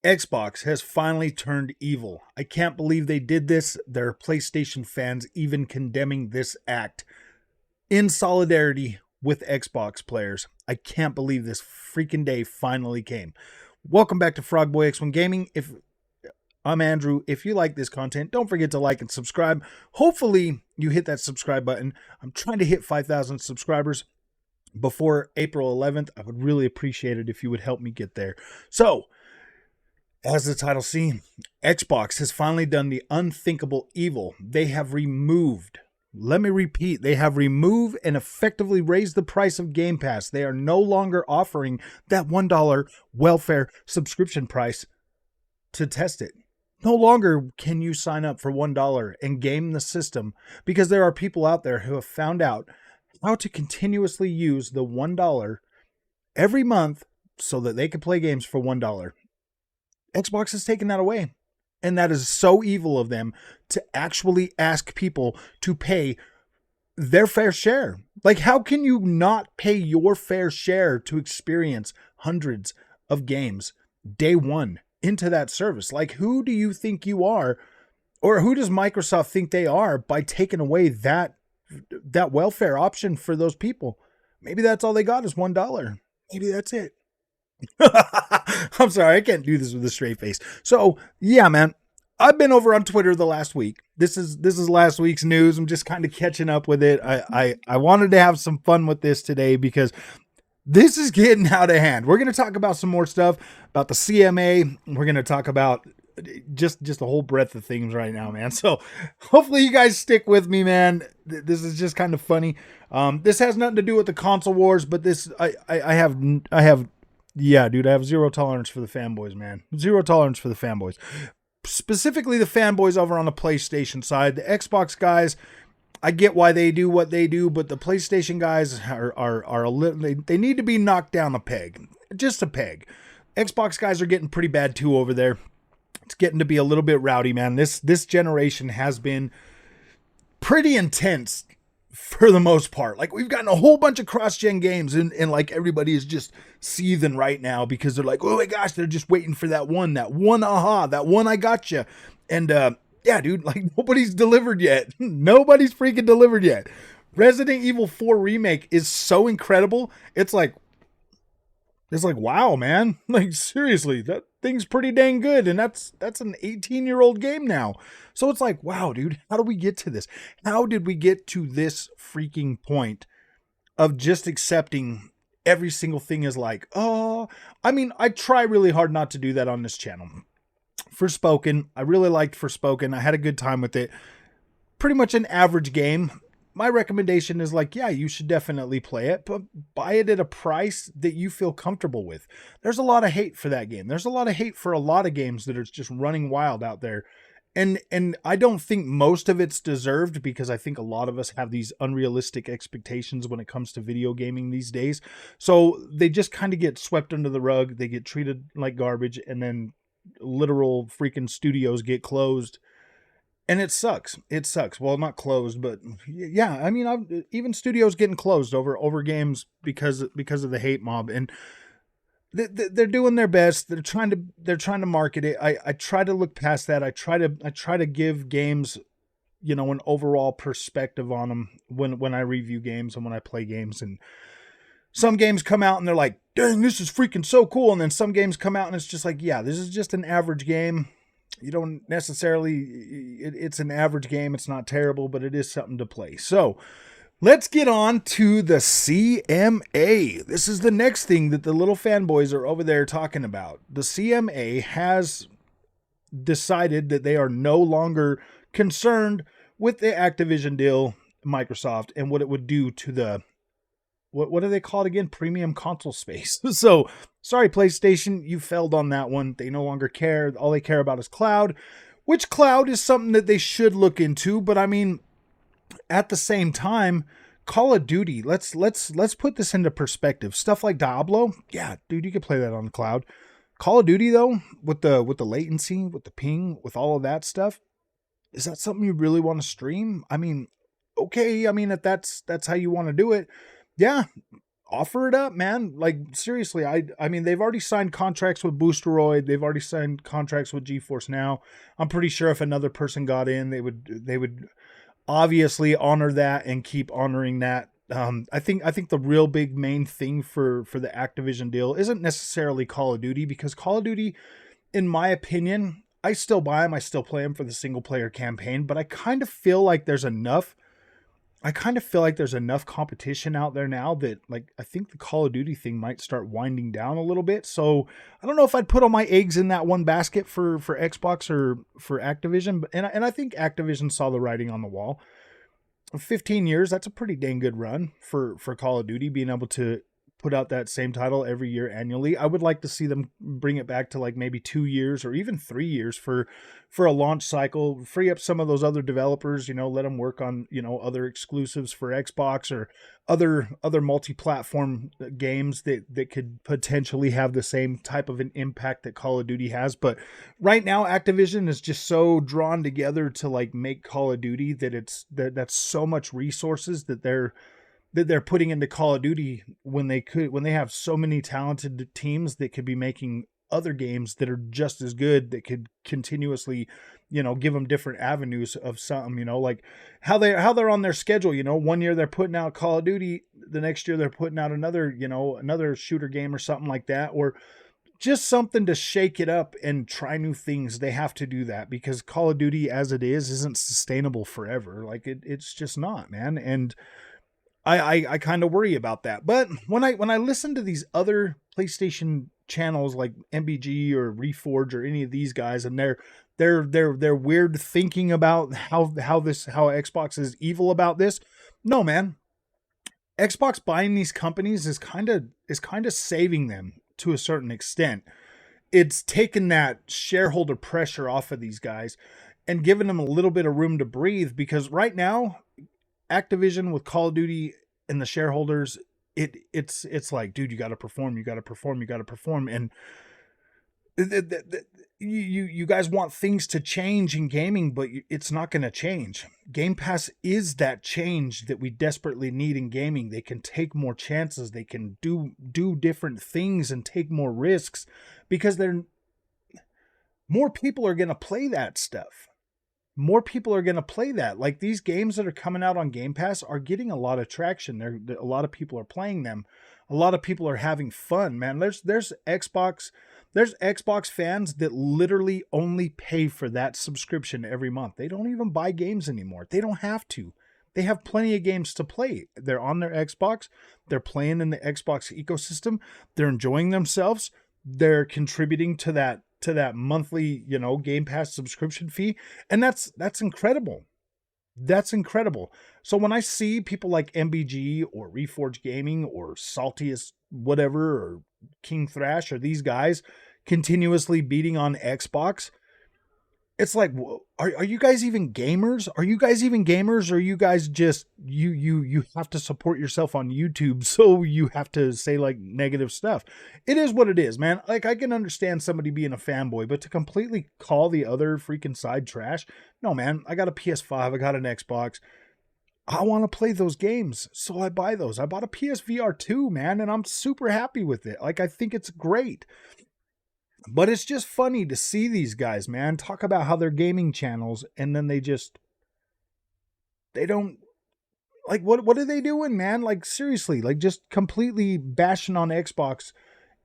Xbox has finally turned evil. I can't believe they did this. There are PlayStation fans even condemning this act in solidarity with Xbox players. I can't believe this freaking day finally came. Welcome back to Frogboy X1 Gaming. If I'm Andrew. If you like this content, don't forget to like and subscribe. Hopefully, you hit that subscribe button. I'm trying to hit 5,000 subscribers before April 11th. I would really appreciate it if you would help me get there. So, as the title seems, Xbox has finally done the unthinkable evil. They have removed, let me repeat, they have removed and effectively raised the price of Game Pass. They are no longer offering that $1 welfare subscription price to test it. No longer can you sign up for $1 and game the system because there are people out there who have found out how to continuously use the $1 every month so that they can play games for $1. Xbox has taken that away. And that is so evil of them to actually ask people to pay their fair share. Like, how can you not pay your fair share to experience hundreds of games day one into that service? Like, who do you think you are, or who does Microsoft think they are by taking away that welfare option for those people? Maybe that's all they got is $1. Maybe that's it. I'm sorry, I can't do this with a straight face. So yeah, man, I've been over on Twitter the last week. This is last week's news. I'm just kind of catching up with it. I wanted to have some fun with this today because this is getting out of hand. We're going to talk about some more stuff about the CMA. We're going to talk about just a whole breadth of things right now, man. So hopefully you guys stick with me, man. This is just kind of funny. This has nothing to do with the console wars, but this I have yeah, dude, I have zero tolerance for the fanboys, man. Zero tolerance for the fanboys. Specifically the fanboys over on the PlayStation side. The Xbox guys, I get why they do what they do, but the PlayStation guys are a little, they need to be knocked down a peg. Just a peg. Xbox guys are getting pretty bad too over there. It's getting to be a little bit rowdy, man. This generation has been pretty intense for the most part. Like, we've gotten a whole bunch of cross-gen games and like everybody is just seething right now because they're like, oh my gosh, they're just waiting for that one aha, that one I gotcha. And yeah, dude, like nobody's delivered yet. Nobody's freaking delivered yet. Resident Evil 4 remake is so incredible. It's like, wow, man. Like, seriously, that thing's pretty dang good. And that's an 18-year-old game now. So it's like, wow, dude, how do we get to this? How did we get to this freaking point of just accepting every single thing is like, oh, I mean, I try really hard not to do that on this channel. Forspoken, I really liked Forspoken. I had a good time with it. Pretty much an average game. My recommendation is like, yeah, you should definitely play it, but buy it at a price that you feel comfortable with. There's a lot of hate for that game. There's a lot of hate for a lot of games that are just running wild out there. And I don't think most of it's deserved because I think a lot of us have these unrealistic expectations when it comes to video gaming these days. So they just kind of get swept under the rug. They get treated like garbage, and then literal freaking studios get closed. And it sucks. It sucks. Well, not closed, but yeah, I mean, even studios getting closed over games because of the hate mob, and they're doing their best. They're trying to market it. I try to look past that. I try to give games, you know, an overall perspective on them when I review games and when I play games. And some games come out and they're like, dang, this is freaking so cool. And then some games come out and it's just like, yeah, this is just an average game. You don't necessarily, it's an average game. It's not terrible, but it is something to play. So let's get on to the CMA. This is the next thing that the little fanboys are over there talking about. The CMA has decided that they are no longer concerned with the Activision deal, Microsoft, and what it would do to the, what do they call it again? Premium console space. So, sorry, PlayStation, you failed on that one. They no longer care. All they care about is cloud, which cloud is something that they should look into. But I mean, at the same time, Call of Duty, let's put this into perspective. Stuff like Diablo, yeah, dude, you could play that on the cloud. Call of Duty though, with the latency, with the ping, with all of that stuff, is that something you really want to stream? I mean, okay, I mean, if that's how you want to do it, yeah, offer it up, man. Like seriously, I mean they've already signed contracts with Boosteroid, they've already signed contracts with GeForce Now. I'm pretty sure if another person got in, they would obviously honor that and keep honoring that. I think the real big main thing for the Activision deal isn't necessarily Call of Duty, because Call of Duty, in my opinion, I still buy them, I still play them for the single player campaign, but I kind of feel like there's enough competition out there now that, like, I think the Call of Duty thing might start winding down a little bit. So I don't know if I'd put all my eggs in that one basket for Xbox or for Activision, but and I think Activision saw the writing on the wall. 15 years, that's a pretty dang good run for Call of Duty, being able to put out that same title every year annually. I would like to see them bring it back to like maybe 2 years or even 3 years for a launch cycle, free up some of those other developers, let them work on, other exclusives for Xbox or other multi-platform games that could potentially have the same type of an impact that Call of Duty has. But right now Activision is just so drawn together to like make Call of Duty that that's so much resources that they're putting into Call of Duty when they have so many talented teams that could be making other games that are just as good, that could continuously, give them different avenues of something, like how they're on their schedule. One year they're putting out Call of Duty, the next year they're putting out another shooter game or something like that, or just something to shake it up and try new things. They have to do that because Call of Duty as it isn't sustainable forever. Like it's just not, man. And I kind of worry about that. But when I listen to these other PlayStation channels like MBG or Reforge or any of these guys, and their weird thinking about how Xbox is evil about this. No, man. Xbox buying these companies is kind of saving them to a certain extent. It's taken that shareholder pressure off of these guys and giving them a little bit of room to breathe, because right now Activision with Call of Duty and the shareholders, it's like, dude, you got to perform, and you guys want things to change in gaming, but it's not going to change. Game Pass is that change that we desperately need in gaming. They can take more chances, they can do different things and take more risks, because more people are going to play that stuff. More people are going to play that. Like these games that are coming out on Game Pass are getting a lot of traction. A lot of people are playing them. A lot of people are having fun, man. There's Xbox fans that literally only pay for that subscription every month. They don't even buy games anymore. They don't have to. They have plenty of games to play. They're on their Xbox. They're playing in the Xbox ecosystem. They're enjoying themselves. They're contributing to that monthly, Game Pass subscription fee. And that's incredible. That's incredible. So when I see people like MBG or Reforge Gaming or Saltiest whatever or King Thrash or these guys continuously beating on Xbox, it's like, are you guys even gamers? Are you guys even gamers? Or are you guys just, you have to support yourself on YouTube, so you have to say like negative stuff? It is what it is, man. Like I can understand somebody being a fanboy, but to completely call the other freaking side trash, no, man. I got a PS5, I got an Xbox. I want to play those games, so I buy those. I bought a PSVR 2, man, and I'm super happy with it. Like I think it's great. But it's just funny to see these guys, man, talk about how they're gaming channels, and then they don't, like, what are they doing, man? Like seriously, like just completely bashing on Xbox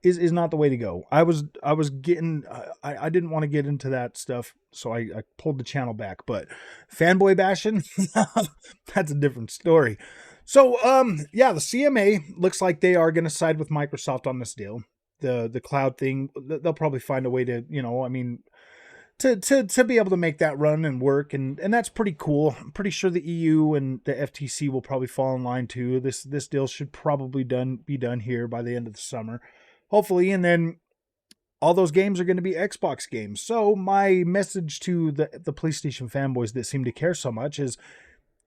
is not the way to go. I didn't want to get into that stuff, so I pulled the channel back. But fanboy bashing, that's a different story. So yeah, the CMA looks like they are going to side with Microsoft on this deal. The cloud thing, they'll probably find a way to, to be able to make that run and work, and that's pretty cool. I'm pretty sure the EU and the FTC will probably fall in line too. This deal should probably be done here by the end of the summer, hopefully, and then all those games are going to be Xbox games. So my message to the PlayStation fanboys that seem to care so much is,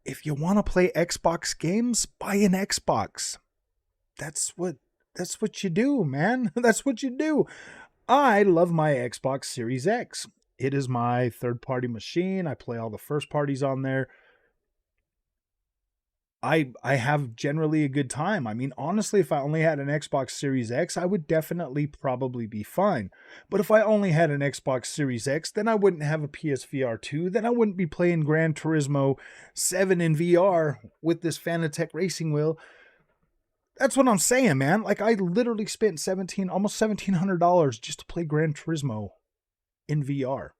if you want to play Xbox games, buy an Xbox. That's what you do, man. That's what you do. I love my Xbox Series X. It is my third-party machine. I play all the first parties on there. I have generally a good time. I mean, honestly, if I only had an Xbox Series X, I would definitely probably be fine. But if I only had an Xbox Series X, then I wouldn't have a PSVR 2. Then I wouldn't be playing Gran Turismo 7 in VR with this Fanatec racing wheel. That's what I'm saying, man. Like, I literally spent almost $1,700 just to play Gran Turismo in VR.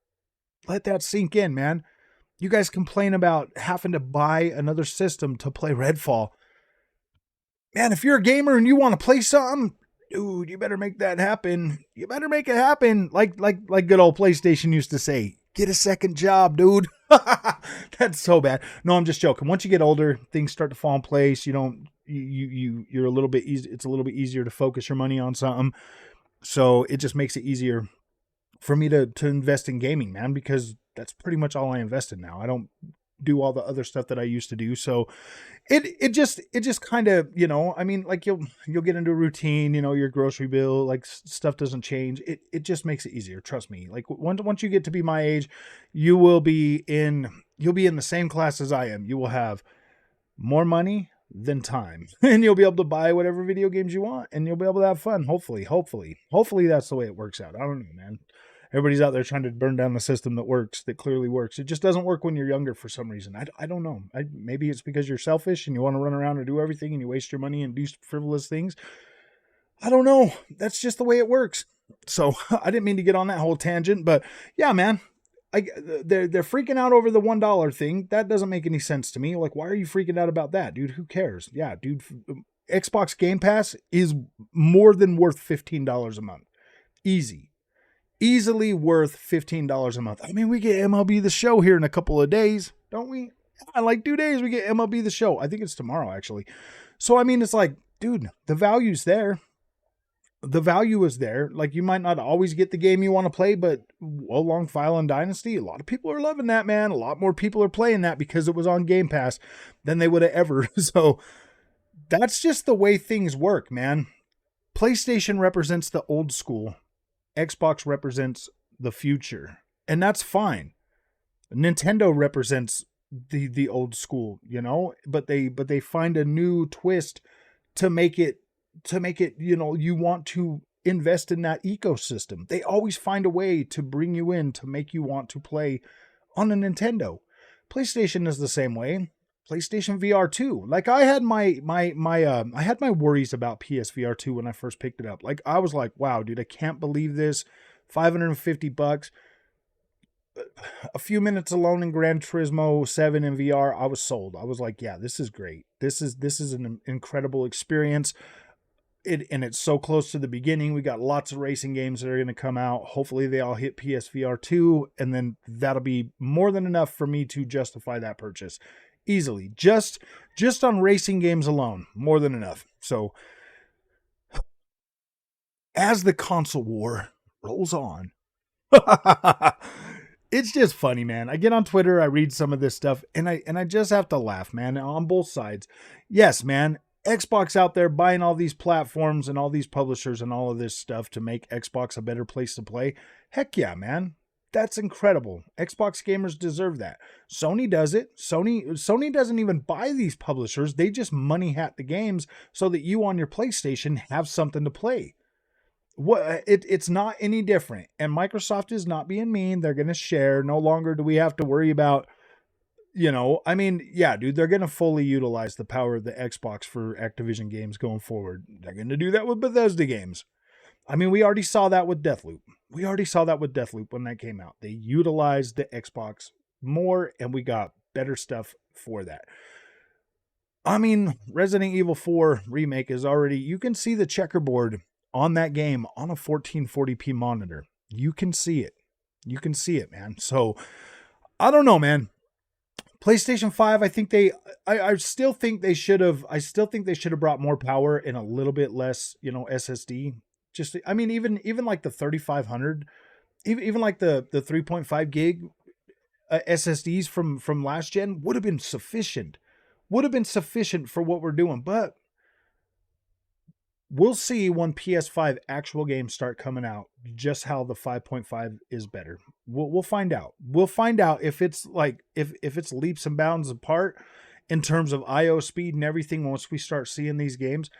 Let that sink in, man. You guys complain about having to buy another system to play Redfall. Man, if you're a gamer and you want to play something, dude, you better make that happen. You better make it happen. Like good old PlayStation used to say, get a second job, dude. That's so bad. No, I'm just joking. Once you get older, things start to fall in place. You're a little bit easy. It's a little bit easier to focus your money on something. So it just makes it easier for me to invest in gaming, man, because that's pretty much all I invest in now. I don't do all the other stuff that I used to do. So it just kind of, I mean, like you'll get into a routine, your grocery bill, like stuff doesn't change. It just makes it easier. Trust me. Like once you get to be my age, you'll be in the same class as I am. You will have more money than time, and you'll be able to buy whatever video games you want, and you'll be able to have fun. Hopefully that's the way it works out. I don't know, man. Everybody's out there trying to burn down the system that clearly works. It just doesn't work when you're younger for some reason. I don't know. Maybe it's because you're selfish and you want to run around and do everything and you waste your money and do frivolous things. I don't know. That's just the way it works. So I didn't mean to get on that whole tangent, but yeah, man. They're freaking out over the $1 thing. That doesn't make any sense to me. Like, why are you freaking out about that, dude? Who cares? Yeah, dude. Xbox Game Pass is more than worth $15 a month. Easily worth $15 a month. I mean, we get MLB The Show here in a couple of days, don't we? In like 2 days, we get MLB The Show. I think it's tomorrow, actually. So, I mean, it's like, dude, the value's there. The value is there. Like, you might not always get the game you want to play, but Long File and Dynasty, a lot of people are loving that, man. A lot more people are playing that because it was on Game Pass than they would have ever. So, that's just the way things work, man. PlayStation represents the old school. Xbox represents the future, and that's fine. Nintendo represents the old school, but they find a new twist to make it, you want to invest in that ecosystem. They always find a way to bring you in to make you want to play on a Nintendo. PlayStation is the same way. PlayStation VR 2. Like, I had I had my worries about PSVR 2 when I first picked it up. Like, I was like, wow, dude, I can't believe this. $550. A few minutes alone in Gran Turismo 7 in VR, I was sold. I was like, yeah, this is great. This is an incredible experience. And it's so close to the beginning. We got lots of racing games that are going to come out. Hopefully they all hit PSVR 2, and then that'll be more than enough for me to justify that purchase. Easily. Just on racing games alone. More than enough. So, as the console war rolls on, it's just funny, man. I get on Twitter, I read some of this stuff, and I just have to laugh, man, on both sides. Yes, man. Xbox out there buying all these platforms and all these publishers and all of this stuff to make Xbox a better place to play. Heck yeah, man. That's incredible. Xbox gamers deserve that. Sony does it. Sony doesn't even buy these publishers. They just money hat the games so that you on your PlayStation have something to play. It's not any different. And Microsoft is not being mean. They're going to share. No longer do we have to worry about, I mean, yeah, dude, they're going to fully utilize the power of the Xbox for Activision games going forward. They're going to do that with Bethesda games. I mean, we already saw that with Deathloop. When that came out. They utilized the Xbox more, and we got better stuff for that. I mean, Resident Evil 4 Remake is already, you can see the checkerboard on that game on a 1440p monitor. You can see it, man. So, I don't know, man. PlayStation 5, I still think they should have brought more power and a little bit less, SSD. Just, I mean, even like the 3500, even like the 3.5 gig SSDs from last gen would have been sufficient. For what we're doing. But we'll see when PS5 actual games start coming out just how the 5.5 is better. We'll find out. We'll find out if it's like if it's leaps and bounds apart. in terms of IO speed and everything, once we start seeing these games,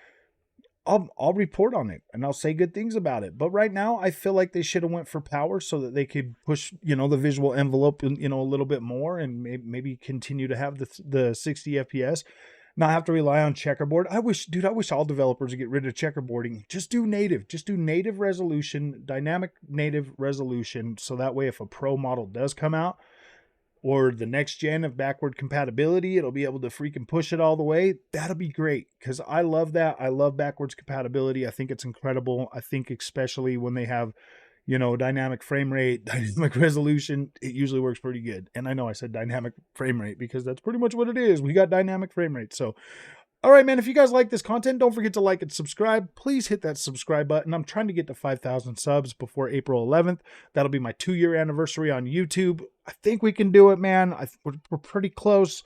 I'll report on it and I'll say good things about it. But right now, I feel like they should have went for power so that they could push, the visual envelope, a little bit more, and maybe continue to have the 60 FPS, not have to rely on checkerboard. I wish all developers would get rid of checkerboarding. Just do native resolution, dynamic native resolution. So that way, if a pro model does come out, or the next gen of backward compatibility, it'll be able to freaking push it all the way. That'll be great, because I love that. I love backwards compatibility. I think it's incredible. I think especially when they have, dynamic frame rate, dynamic resolution, it usually works pretty good. And I know I said dynamic frame rate because that's pretty much what it is. We got dynamic frame rate. So, all right, man, if you guys like this content, don't forget to like and subscribe. Please hit that subscribe button. I'm trying to get to 5,000 subs before April 11th. That'll be my 2-year anniversary on YouTube. I think we can do it, man. We're pretty close.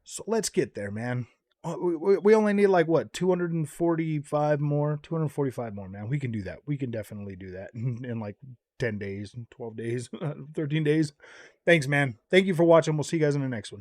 So let's get there, man. We only need 245 more, man. We can do that. We can definitely do that in like 10 days, 12 days, 13 days. Thanks, man. Thank you for watching. We'll see you guys in the next one.